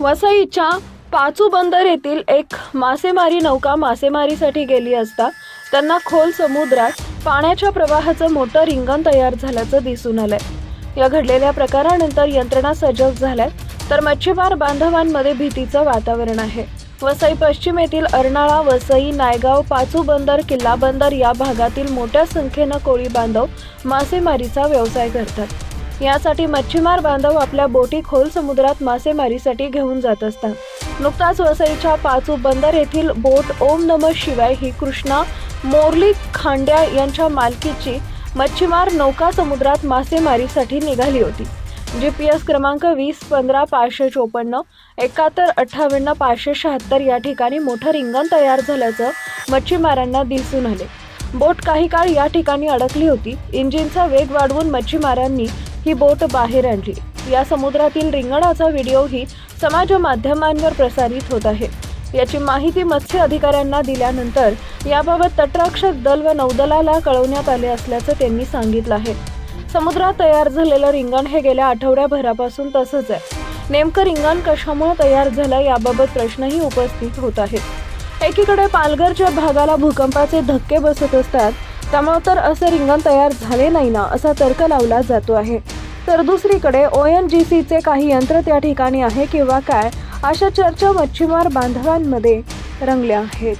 वसईच्या पाचू बंदर येथील एक मासेमारी नौका मासेमारीसाठी गेली असता त्यांना खोल समुद्रात पाण्याच्या प्रवाहाचं मोठं रिंगण तयार झाल्याचं दिसून आलंय। या घडलेल्या प्रकारानंतर यंत्रणा सजग झाल्यात, तर मच्छीमार बांधवांमध्ये भीतीचं वातावरण आहे। वसई पश्चिम येथील अर्नाळा, वसई, नायगाव, पाचू बंदर, किल्ला बंदर या भागातील मोठ्या संख्येनं कोळी बांधव मासेमारीचा व्यवसाय करतात। यासाठी मच्छीमार बांधव आपल्या बोटी खोल समुद्रात मासेमारीसाठी घेऊन जात असतात। नुकताच वसईच्या पाचू बंदर येथील बोट ओम नमः शिवाय ही कृष्णा मोरली खांड्या यांच्या मालकीची मच्छीमार नौका समुद्रात मासेमारीसाठी निघाली होती। GPS क्रमांक 2015-554 7158-576 या ठिकाणी मोठं रिंगण तयार झाल्याचं मच्छीमारांना दिसून आले। बोट काही काळ या ठिकाणी अडकली होती। इंजिनचा वेग वाढवून मच्छीमारांनी ही बोट बाहेर आणली। या समुद्रातील रिंगणाचा व्हिडिओही समाज माध्यमांवर प्रसारित होत आहे। याची माहिती मत्स्य अधिकाऱ्यांना दिल्यानंतर याबाबत तटरक्षक दल व नौदलाला कळवण्यात आले असल्याचं त्यांनी सांगितलं आहे। समुद्रात तयार झालेलं रिंगण हे गेल्या आठवड्याभरापासून तसंच आहे। नेमकं रिंगण कशामुळे तयार झालं याबाबत प्रश्नही उपस्थित होत आहेत। एकीकडे पालघरच्या भागाला भूकंपाचे धक्के बसत असतात, त्यामुळे तर असे रिंगण तयार झाले नाही ना असा तर्क लावला जातो आहे। तर दुसरीकडे ONGCचे काही यंत्र त्या ठिकाणी आहे किंवा काय, अशा चर्चा मच्छीमार बांधवांमध्ये रंगल्या आहेत।